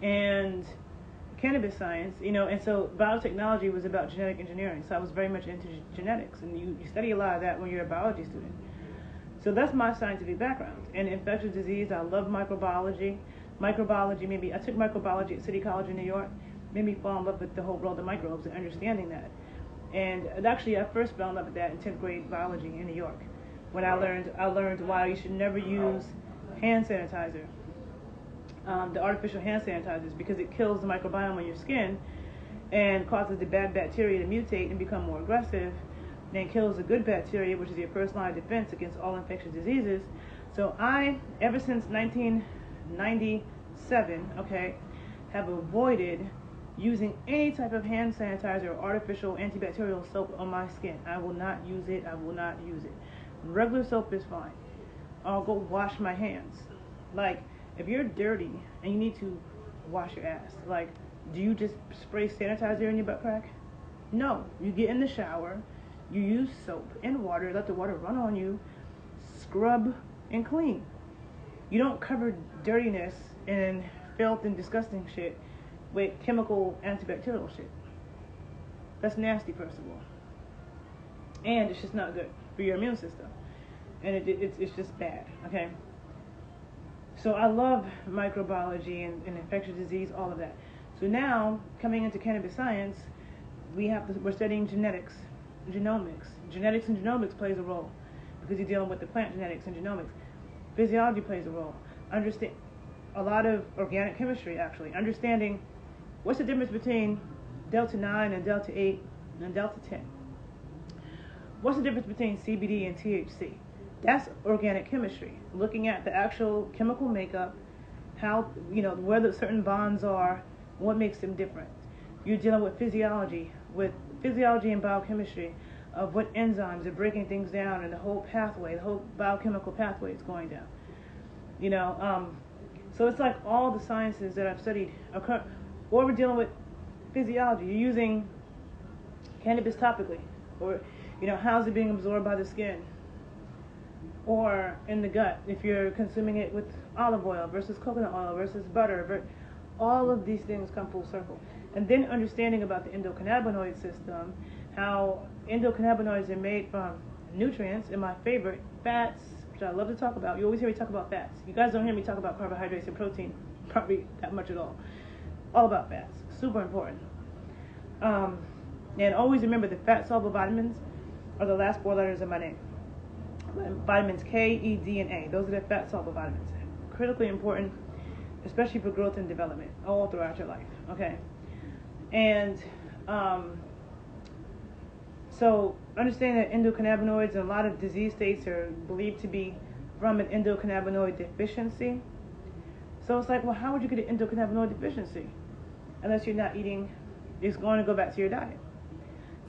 And cannabis science, and so biotechnology was about genetic engineering. So I was very much into genetics, and you study a lot of that when you're a biology student. So that's my scientific background. And infectious disease, I love microbiology. I took microbiology at City College in New York, made me fall in love with the whole world of microbes and understanding that. And actually, I first fell in love with that in 10th grade biology in New York, when I learned why you should never use hand sanitizer, the artificial hand sanitizers, because it kills the microbiome on your skin and causes the bad bacteria to mutate and become more aggressive, then kills the good bacteria, which is your first line of defense against all infectious diseases. So I, ever since 1997, have avoided using any type of hand sanitizer or artificial antibacterial soap on my skin. I will not use it. Regular soap is fine. I'll go wash my hands. Like, if you're dirty and you need to wash your ass, like, do you just spray sanitizer in your butt crack? No. You get in the shower, you use soap and water, let the water run on you, scrub and clean. You don't cover dirtiness and filth and disgusting shit with chemical antibacterial shit. That's nasty, first of all. And it's just not good for your immune system. And it's just bad, okay? So I love microbiology and infectious disease, all of that. So now, coming into cannabis science, we're studying genetics, genomics. Genetics and genomics plays a role because you're dealing with the plant genetics and genomics. Physiology plays a role. Understand a lot of organic chemistry, actually. Understanding what's the difference between delta 9 and delta 8 and delta 10. What's the difference between CBD and THC? That's organic chemistry. Looking at the actual chemical makeup, how, where the certain bonds are, what makes them different. You're dealing with physiology and biochemistry of what enzymes are breaking things down and the whole pathway, the whole biochemical pathway is going down. So it's like all the sciences that I've studied occur, or we're dealing with physiology. You're using cannabis topically, or how's it being absorbed by the skin, or in the gut if you're consuming it with olive oil versus coconut oil versus butter. All of these things come full circle. And then understanding about the endocannabinoid system, how endocannabinoids are made from nutrients, and my favorite, fats, which I love to talk about. You always hear me talk about fats. You guys don't hear me talk about carbohydrates and protein probably that much at all. All about fats. Super important. And always remember the fat-soluble vitamins are the last 4 letters of my name. Vitamins K, E, D, and A. Those are the fat-soluble vitamins. Critically important, especially for growth and development all throughout your life. Okay. And So understand that endocannabinoids and a lot of disease states are believed to be from an endocannabinoid deficiency. So it's like, well, how would you get an endocannabinoid deficiency unless you're not eating? It's going to go back to your diet.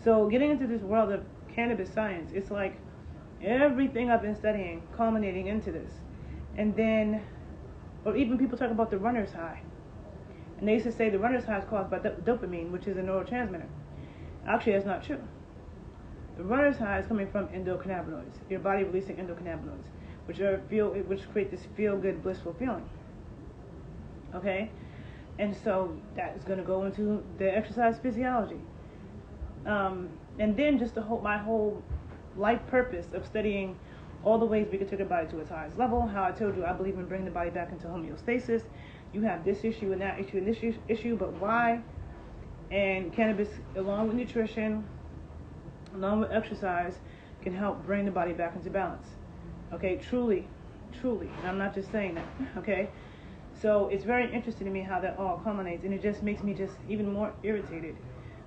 So getting into this world of cannabis science, it's like everything I've been studying culminating into this. And then, or even people talk about the runner's high. And they used to say the runner's high is caused by dopamine, which is a neurotransmitter. Actually, that's not true. The runner's high is coming from endocannabinoids, your body releasing endocannabinoids, which create this feel-good, blissful feeling. Okay? And so that is going to go into the exercise physiology. And then just my whole life purpose of studying all the ways we can take the body to its highest level. How I told you I believe in bringing the body back into homeostasis. You have this issue and that issue and this issue, but why? And cannabis, along with nutrition, along with exercise, can help bring the body back into balance. Okay, truly, and I'm not just saying that, okay? So it's very interesting to me how that all culminates, and it just makes me just even more irritated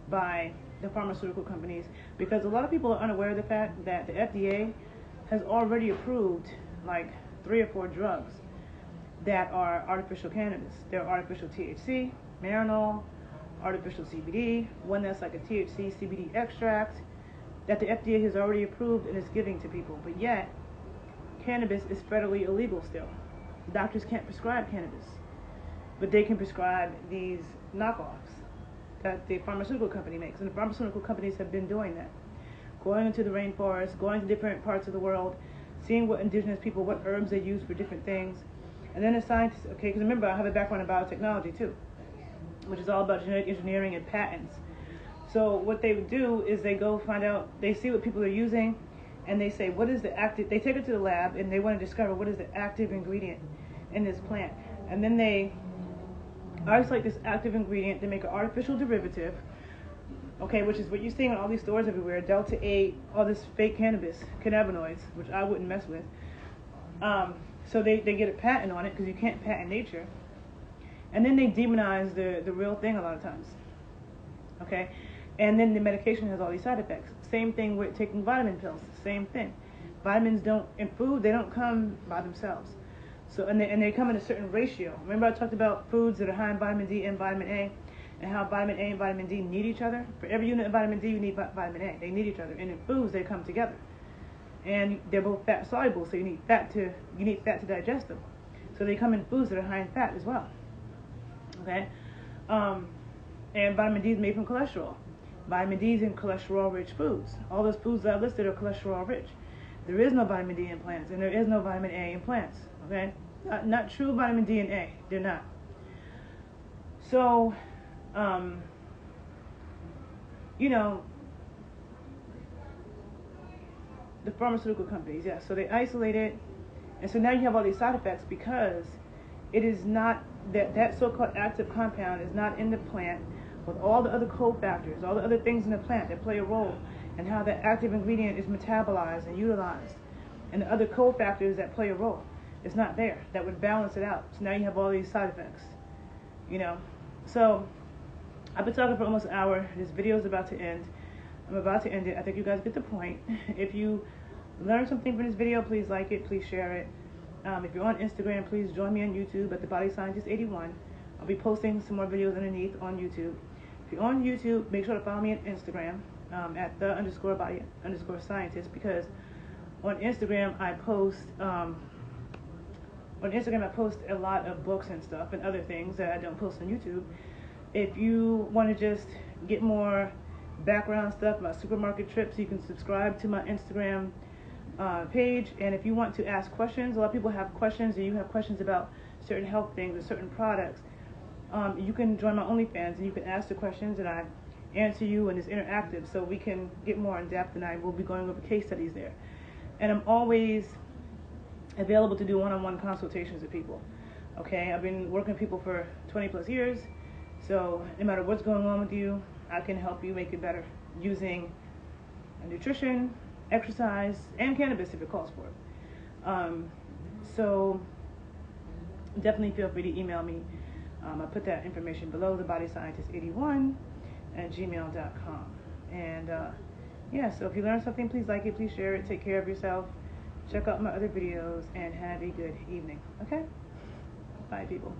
by the pharmaceutical companies, because a lot of people are unaware of the fact that the FDA has already approved like 3 or 4 drugs that are artificial cannabis. They're artificial THC, Marinol, artificial CBD, one that's like a THC CBD extract that the FDA has already approved and is giving to people. But yet, cannabis is federally illegal still. Doctors can't prescribe cannabis, but they can prescribe these knockoffs that the pharmaceutical company makes. And the pharmaceutical companies have been doing that. Going into the rainforest, going to different parts of the world, seeing what indigenous people, what herbs they use for different things. And then the scientists, okay, because remember I have a background in biotechnology too, which is all about genetic engineering and patents. So what they would do is they go find out, they see what people are using, and they say, what is the active, they take it to the lab and they want to discover what is the active ingredient in this plant. And then they isolate this active ingredient to make an artificial derivative, okay, which is what you're seeing in all these stores everywhere, Delta 8, all this fake cannabinoids, which I wouldn't mess with. So they get a patent on it because you can't patent nature. And then they demonize the real thing a lot of times, okay? And then the medication has all these side effects. Same thing with taking vitamin pills, same thing. Vitamins in food, they don't come by themselves. So, and they come in a certain ratio. Remember I talked about foods that are high in vitamin D and vitamin A, and how vitamin A and vitamin D need each other? For every unit of vitamin D, you need vitamin A. They need each other. And in foods, they come together. And they're both fat soluble, so you need fat to digest them. So they come in foods that are high in fat as well. Okay? And vitamin D is made from cholesterol. Vitamin D is in cholesterol-rich foods. All those foods that I listed are cholesterol-rich. There is no vitamin D in plants, and there is no vitamin A in plants. Okay? Not true vitamin D and A. They're not. So, the pharmaceutical companies, yes. So they isolate it, and so now you have all these side effects because it is not, that so-called active compound is not in the plant with all the other cofactors, all the other things in the plant that play a role in how that active ingredient is metabolized and utilized, and the other cofactors that play a role. It's not there. That would balance it out. So now you have all these side effects, So I've been talking for almost an hour. This video is about to end. I'm about to end it. I think you guys get the point. If you learned something from this video, please like it, please share it. If you're on Instagram, please join me on YouTube at The Body Scientist 81. I'll be posting some more videos underneath on YouTube. If you're on YouTube, make sure to follow me on Instagram at _body_scientist, because on Instagram I post a lot of books and stuff and other things that I don't post on YouTube. If you want to just get more background stuff about supermarket trips, you can subscribe to my Instagram page. And if you want to ask questions, a lot of people have questions, and you have questions about certain health things or certain products, you can join my OnlyFans and you can ask the questions and I answer you, and it's interactive, so we can get more in depth, and I will be going over case studies there. And I'm always available to do one-on-one consultations with people. Okay, I've been working with people for 20 plus years, so no matter what's going on with you, I can help you make it better using nutrition, exercise, and cannabis if it calls for it. So definitely feel free to email me. I'll put that information below, thebodyscientist81 at gmail.com. And yeah, so if you learned something, please like it, please share it, take care of yourself, check out my other videos, and have a good evening. Okay? Bye, people.